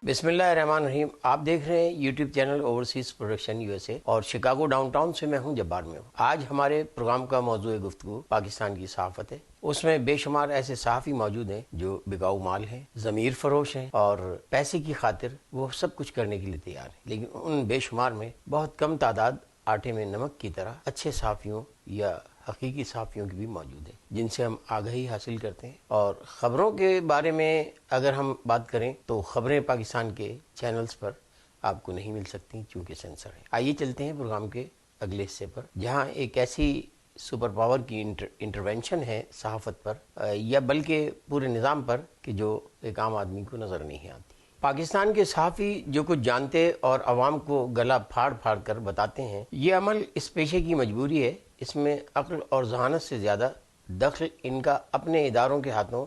بسم اللہ الرحمن الرحیم. آپ دیکھ رہے ہیں YouTube channel overseas production USA اور شکاگو ڈاؤن ٹاؤن سے میں ہوں جبار میں ہوں. آج ہمارے پروگرام کا موضوع گفتگو پاکستان کی صحافت ہے. اس میں بے شمار ایسے صحافی موجود ہیں جو بکاؤ مال ہیں، ضمیر فروش ہیں اور پیسے کی خاطر وہ سب کچھ کرنے کے لیے تیار ہیں. لیکن ان بے شمار میں بہت کم تعداد آٹے میں نمک کی طرح اچھے صحافیوں یا حقیقی صحافیوں کی بھی موجود ہیں جن سے ہم آگاہی حاصل کرتے ہیں. اور خبروں کے بارے میں اگر ہم بات کریں تو خبریں پاکستان کے چینلز پر آپ کو نہیں مل سکتی چونکہ سینسر ہے. آئیے چلتے ہیں پروگرام کے اگلے حصے پر جہاں ایک ایسی سپر پاور کی انٹرونشن ہے صحافت پر یا بلکہ پورے نظام پر کہ جو ایک عام آدمی کو نظر نہیں آتی. پاکستان کے صحافی جو کچھ جانتے اور عوام کو گلا پھاڑ پھاڑ کر بتاتے ہیں، یہ عمل اس پیشے کی مجبوری ہے. اس میں عقل اور ذہانت سے زیادہ دخل ان کا اپنے اداروں کے ہاتھوں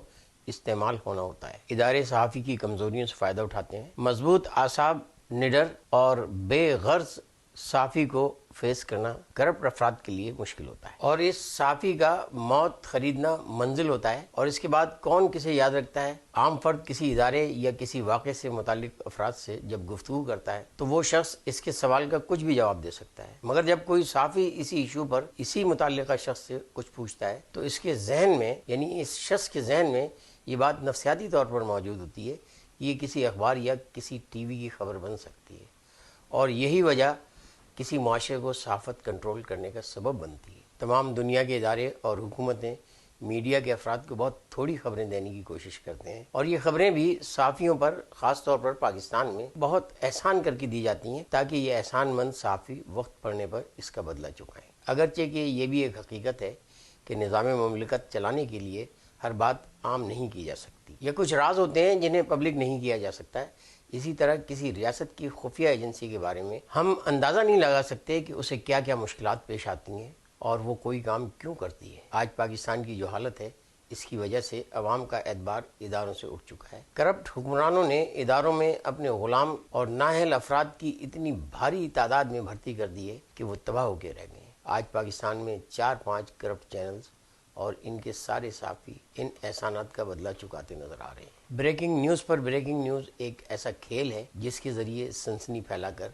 استعمال ہونا ہوتا ہے. ادارے صحافی کی کمزوریوں سے فائدہ اٹھاتے ہیں. مضبوط اعصاب، نڈر اور بے غرض صحافی کو فیس کرنا کرپٹ افراد کے لیے مشکل ہوتا ہے اور اس صحافی کا موت خریدنا منزل ہوتا ہے. اور اس کے بعد کون کسے یاد رکھتا ہے؟ عام فرد کسی ادارے یا کسی واقعے سے متعلق افراد سے جب گفتگو کرتا ہے تو وہ شخص اس کے سوال کا کچھ بھی جواب دے سکتا ہے، مگر جب کوئی صحافی اسی ایشو پر اسی متعلقہ شخص سے کچھ پوچھتا ہے تو اس کے ذہن میں، یعنی اس شخص کے ذہن میں یہ بات نفسیاتی طور پر موجود ہوتی ہے. یہ کسی اخبار یا کسی ٹی وی کی خبر بن سکتی ہے اور یہی وجہ کسی معاشرے کو صحافت کنٹرول کرنے کا سبب بنتی ہے. تمام دنیا کے ادارے اور حکومتیں میڈیا کے افراد کو بہت تھوڑی خبریں دینے کی کوشش کرتے ہیں اور یہ خبریں بھی صحافیوں پر، خاص طور پر پاکستان میں، بہت احسان کر کے دی جاتی ہیں تاکہ یہ احسان مند صحافی وقت پڑنے پر اس کا بدلہ چکائیں. اگرچہ کہ یہ بھی ایک حقیقت ہے کہ نظام مملکت چلانے کے لیے ہر بات عام نہیں کی جا سکتی یا کچھ راز ہوتے ہیں جنہیں پبلک نہیں کیا جا سکتا ہے. اسی طرح کسی ریاست کی خفیہ ایجنسی کے بارے میں ہم اندازہ نہیں لگا سکتے کہ اسے کیا کیا مشکلات پیش آتی ہیں اور وہ کوئی کام کیوں کرتی ہے. آج پاکستان کی جو حالت ہے اس کی وجہ سے عوام کا اعتبار اداروں سے اٹھ چکا ہے. کرپٹ حکمرانوں نے اداروں میں اپنے غلام اور نااہل افراد کی اتنی بھاری تعداد میں بھرتی کر دی ہے کہ وہ تباہ ہو کے رہ گئے ہیں. آج پاکستان میں 4-5 کرپٹ چینلز اور ان کے سارے صحافی ان احسانات کا بدلہ چکاتے نظر آ رہے ہیں. بریکنگ نیوز پر بریکنگ نیوز ایک ایسا کھیل ہے جس کے ذریعے سنسنی پھیلا کر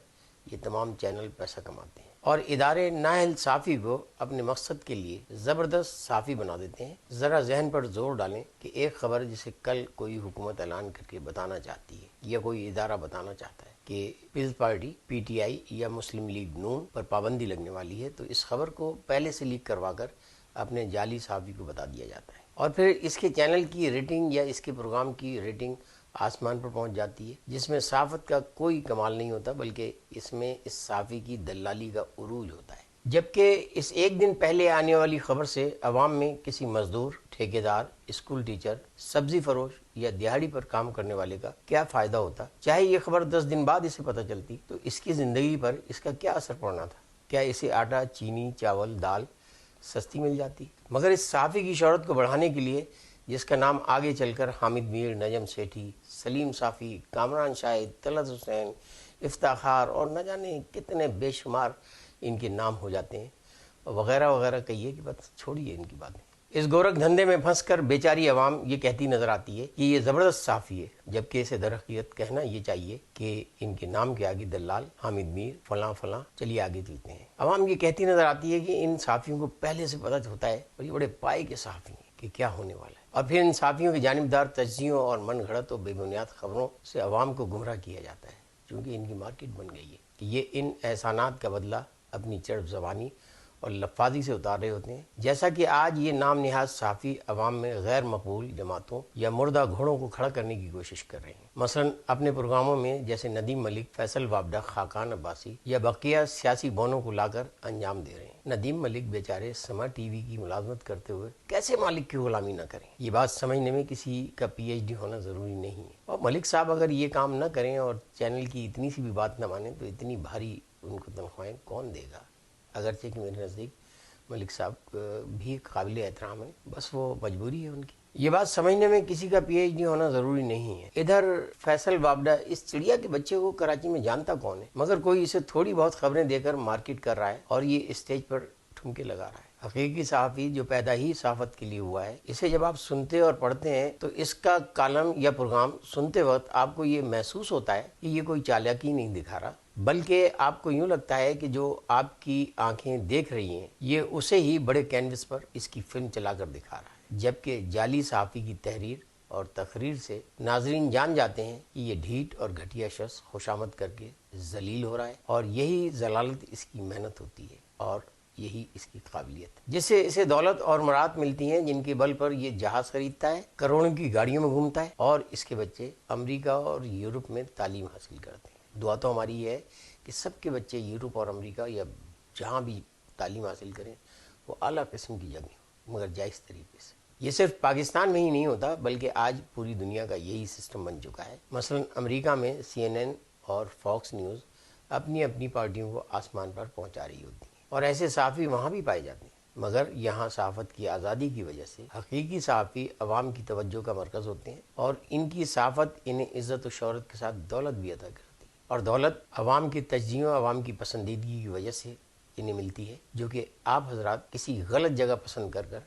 یہ تمام چینل پیسہ کماتے ہیں اور ادارے نااہل صحافی کو اپنے مقصد کے لیے زبردست صحافی بنا دیتے ہیں. ذرا ذہن پر زور ڈالیں کہ ایک خبر جسے کل کوئی حکومت اعلان کر کے بتانا چاہتی ہے یا کوئی ادارہ بتانا چاہتا ہے کہ پیپلز پارٹی PTI یا مسلم لیگ نون پر پابندی لگنے والی ہے، تو اس خبر کو پہلے سے لیک کروا کر اپنے جعلی صحافی کو بتا دیا جاتا ہے اور پھر اس کے چینل کی ریٹنگ یا اس کے پروگرام کی ریٹنگ آسمان پر پہنچ جاتی ہے، جس میں صحافت کا کوئی کمال نہیں ہوتا بلکہ اس میں اس صحافی کی دلالی کا عروج ہوتا ہے. جبکہ اس ایک دن پہلے آنے والی خبر سے عوام میں کسی مزدور، ٹھیکیدار، اسکول ٹیچر، سبزی فروش یا دیہڑی پر کام کرنے والے کا کیا فائدہ ہوتا؟ چاہے یہ خبر 10 دن بعد اسے پتہ چلتی تو اس کی زندگی پر اس کا کیا اثر پڑنا تھا؟ کیا اسے آٹا، چینی، چاول، دال سستی مل جاتی؟ مگر اس صحافی کی شہرت کو بڑھانے کے لیے، جس کا نام آگے چل کر حامد میر، نجم سیٹھی، سلیم صافی، کامران شاہد، طلعت حسین، افتخار اور نہ جانے کتنے بے شمار ان کے نام ہو جاتے ہیں وغیرہ وغیرہ، کہیے کہ بس چھوڑیے ان کی باتیں. اس گورکھ دھندے میں پھنس کر بیچاری عوام یہ کہتی نظر آتی ہے کہ یہ زبردست صحافی ہے، جبکہ اسے در حقیقت کہنا یہ چاہیے کہ ان کے نام کے آگے دلال، حامد میر، فلاں فلاں. چلیے آگے چلتے ہیں. عوام یہ کہتی نظر آتی ہے کہ ان صحافیوں کو پہلے سے پتہ ہوتا ہے اور یہ بڑے پائے کے صحافی ہیں کہ کیا ہونے والا ہے، اور پھر ان صحافیوں کی جانبدار تجزیوں اور من گھڑت و بے بنیاد خبروں سے عوام کو گمراہ کیا جاتا ہے چونکہ ان کی مارکیٹ بن گئی ہے کہ یہ ان احسانات کا بدلہ اپنی چرب زبانی اور لفاظی سے اتار رہے ہوتے ہیں. جیسا کہ آج یہ نام نہاد صحافی عوام میں غیر مقبول جماعتوں یا مردہ گھوڑوں کو کھڑا کرنے کی کوشش کر رہے ہیں. مثلا اپنے پروگراموں میں جیسے ندیم ملک، فیصل وابڈہ، خاقان عباسی یا بقیہ سیاسی بونوں کو لا کر انجام دے رہے ہیں. ندیم ملک بیچارے سما ٹی وی کی ملازمت کرتے ہوئے کیسے مالک کی غلامی نہ کریں؟ یہ بات سمجھنے میں کسی کا PhD ہونا ضروری نہیں ہے. اور ملک صاحب اگر یہ کام نہ کریں اور چینل کی اتنی سی بھی بات نہ مانیں تو اتنی بھاری ان کو تنخواہیں کون دے گا؟ اگرچہ کہ میرے نزدیک ملک صاحب بھی قابل احترام ہیں، بس وہ مجبوری ہے ان کی. یہ بات سمجھنے میں کسی کا PhD ہونا ضروری نہیں ہے. ادھر فیصل وابڈہ اس چڑیا کے بچے کو کراچی میں جانتا کون ہے، مگر کوئی اسے تھوڑی بہت خبریں دے کر مارکیٹ کر رہا ہے اور یہ اسٹیج پر ٹھمکے لگا رہا ہے. حقیقی صحافی جو پیدا ہی صحافت کے لیے ہوا ہے، اسے جب آپ سنتے اور پڑھتے ہیں تو اس کا کالم یا پروگرام سنتے وقت آپ کو یہ محسوس ہوتا ہے کہ یہ کوئی چالاکی نہیں دکھا رہا، بلکہ آپ کو یوں لگتا ہے کہ جو آپ کی آنکھیں دیکھ رہی ہیں یہ اسے ہی بڑے کینوس پر اس کی فلم چلا کر دکھا رہا ہے، جبکہ جعلی صحافی کی تحریر اور تقریر سے ناظرین جان جاتے ہیں کہ یہ ڈھیٹ اور گھٹیا شخص خوشامد کر کے ذلیل ہو رہا ہے، اور یہی ضلالت اس کی محنت ہوتی ہے اور یہی اس کی قابلیت، جس سے اسے دولت اور مراد ملتی ہیں، جن کے بل پر یہ جہاز خریدتا ہے، کروڑوں کی گاڑیوں میں گھومتا ہے، اور اس کے بچے امریکہ اور یورپ میں تعلیم حاصل کرتے ہیں۔ دعا تو ہماری یہ ہے کہ سب کے بچے یورپ اور امریکہ یا جہاں بھی تعلیم حاصل کریں وہ اعلیٰ قسم کی جگہ ہوں، مگر جائز طریقے سے۔ یہ صرف پاکستان میں ہی نہیں ہوتا، بلکہ آج پوری دنیا کا یہی سسٹم بن چکا ہے۔ مثلا امریکہ میں CNN اور فاکس نیوز اپنی اپنی پارٹیوں کو آسمان پر پہنچا رہی ہوتی ہیں، اور ایسے صحافی وہاں بھی پائے جاتے ہیں، مگر یہاں صحافت کی آزادی کی وجہ سے حقیقی صحافی عوام کی توجہ کا مرکز ہوتے ہیں، اور ان کی صحافت انہیں عزت و شہرت کے ساتھ دولت بھی عطا کرتی ہے، اور دولت عوام کی تشجیع و عوام کی پسندیدگی کی وجہ سے انہیں ملتی ہے، جو کہ آپ حضرات کسی غلط جگہ پسند کر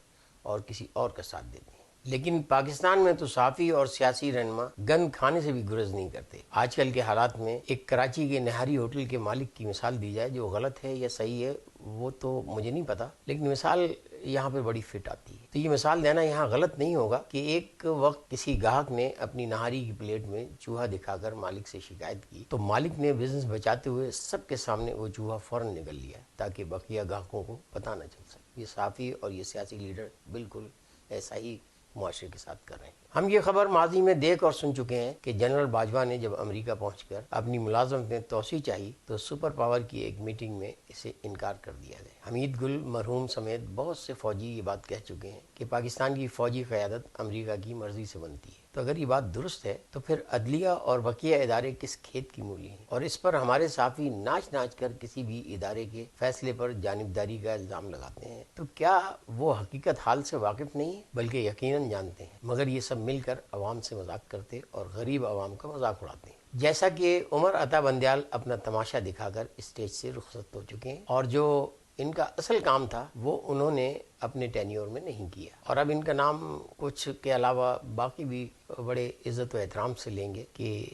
اور کسی اور کا ساتھ دیتے ہیں۔ لیکن پاکستان میں تو صحافی اور سیاسی رہنما گند کھانے سے بھی گریز نہیں کرتے۔ آج کل کے حالات میں ایک کراچی کے نہاری ہوٹل کے مالک کی مثال دی جائے، جو غلط ہے یا صحیح ہے وہ تو مجھے نہیں پتا، لیکن مثال یہاں پہ بڑی فٹ آتی ہے۔ تو یہ مثال دینا یہاں غلط نہیں ہوگا کہ ایک وقت کسی گاہک نے اپنی نہاری کی پلیٹ میں چوہا دکھا کر مالک سے شکایت کی، تو مالک نے بزنس بچاتے ہوئے سب کے سامنے وہ چوہا فوراً نگل لیا تاکہ بقیہ گاہکوں کو پتہ نہ چل سکے۔ یہ صحافی اور یہ سیاسی لیڈر بالکل ایسا ہی معاشرے کے ساتھ کر رہے ہیں۔ ہم یہ خبر ماضی میں دیکھ اور سن چکے ہیں کہ جنرل باجوہ نے جب امریکہ پہنچ کر اپنی ملازمت میں توسیع چاہی تو سپر پاور کی ایک میٹنگ میں اسے انکار کر دیا گیا۔ حمید گل مرحوم سمیت بہت سے فوجی یہ بات کہہ چکے ہیں کہ پاکستان کی فوجی قیادت امریکہ کی مرضی سے بنتی ہے، تو اگر یہ بات درست ہے تو پھر عدلیہ اور بقیہ ادارے کس کھیت کی مولی ہیں؟ اور اس پر ہمارے صحافی ناچ ناچ کر کسی بھی ادارے کے فیصلے پر جانبداری کا الزام لگاتے ہیں، تو کیا وہ حقیقت حال سے واقف نہیں ہے، بلکہ یقیناً جانتے ہیں، مگر یہ سب مل کر عوام سے مذاق کرتے اور غریب عوام کا مذاق اڑاتے ہیں۔ جیسا کہ عمر عطا بندیال اپنا تماشا دکھا کر اسٹیج سے رخصت ہو چکے ہیں، اور جو ان کا اصل کام تھا وہ انہوں نے اپنے ٹینیور میں نہیں کیا، اور اب ان کا نام کچھ کے علاوہ باقی بھی بڑے عزت و احترام سے لیں گے کہ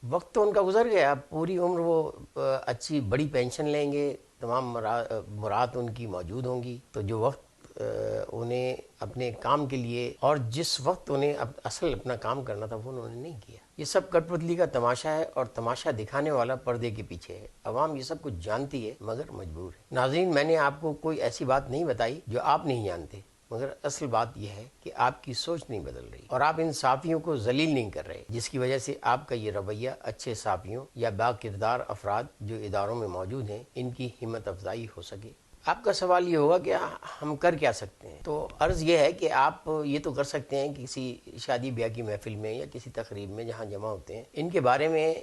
وقت تو ان کا گزر گیا، پوری عمر وہ اچھی بڑی پینشن لیں گے، تمام مراد ان کی موجود ہوں گی، تو جو وقت انہیں اپنے کام کے لیے اور جس وقت انہیں اصل اپنا کام کرنا تھا وہ انہوں نے نہیں کیا۔ یہ سب کٹ پتلی کا تماشا ہے، اور تماشا دکھانے والا پردے کے پیچھے ہے۔ عوام یہ سب کچھ جانتی ہے مگر مجبور ہے۔ ناظرین، میں نے آپ کو کوئی ایسی بات نہیں بتائی جو آپ نہیں جانتے، مگر اصل بات یہ ہے کہ آپ کی سوچ نہیں بدل رہی، اور آپ ان صحافیوں کو ذلیل نہیں کر رہے، جس کی وجہ سے آپ کا یہ رویہ اچھے صحافیوں یا با کردار افراد جو اداروں میں موجود ہیں ان کی ہمت افزائی ہو سکے۔ آپ کا سوال یہ ہوگا کہ ہم کر کیا سکتے ہیں؟ تو عرض یہ ہے کہ آپ یہ تو کر سکتے ہیں کہ کسی شادی بیاہ کی محفل میں یا کسی تقریب میں جہاں جمع ہوتے ہیں ان کے بارے میں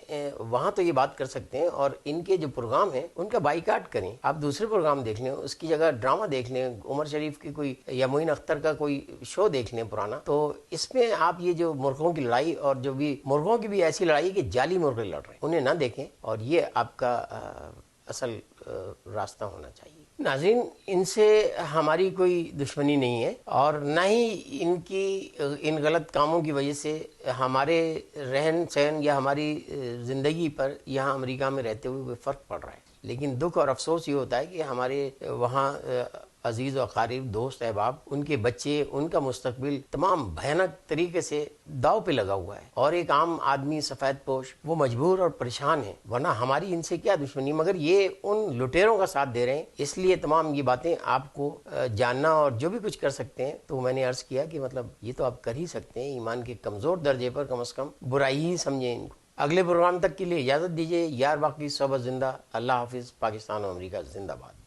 وہاں تو یہ بات کر سکتے ہیں، اور ان کے جو پروگرام ہیں ان کا بائیکاٹ کریں۔ آپ دوسرے پروگرام دیکھ لیں، اس کی جگہ ڈرامہ دیکھ لیں، عمر شریف کی کوئی یا معین اختر کا کوئی شو دیکھ لیں پرانا، تو اس میں آپ یہ جو مرغوں کی لڑائی اور جو بھی مرغوں کی بھی ایسی لڑائی کہ جعلی مرغے لڑ رہے ہیں انہیں نہ دیکھیں، اور یہ آپ کا اصل راستہ ہونا چاہیے۔ ناظرین، ان سے ہماری کوئی دشمنی نہیں ہے، اور نہ ہی ان غلط کاموں کی وجہ سے ہمارے رہن سہن یا ہماری زندگی پر یہاں امریکہ میں رہتے ہوئے کوئی فرق پڑ رہا ہے، لیکن دکھ اور افسوس یہ ہوتا ہے کہ ہمارے وہاں عزیز و اقارب، دوست احباب، ان کے بچے، ان کا مستقبل تمام بھیانک طریقے سے داؤ پہ لگا ہوا ہے، اور ایک عام آدمی سفید پوش وہ مجبور اور پریشان ہے، ورنہ ہماری ان سے کیا دشمنی، مگر یہ ان لٹیروں کا ساتھ دے رہے ہیں۔ اس لیے تمام یہ باتیں آپ کو جاننا اور جو بھی کچھ کر سکتے ہیں، تو میں نے عرض کیا کہ مطلب یہ تو آپ کر ہی سکتے ہیں، ایمان کے کمزور درجے پر کم از کم برائی ہی سمجھیں ان کو۔ اگلے پروگرام تک کے لیے اجازت دیجیے، یار باقی صحبت زندہ، اللہ حافظ، پاکستان و امریکہ زندہ باد۔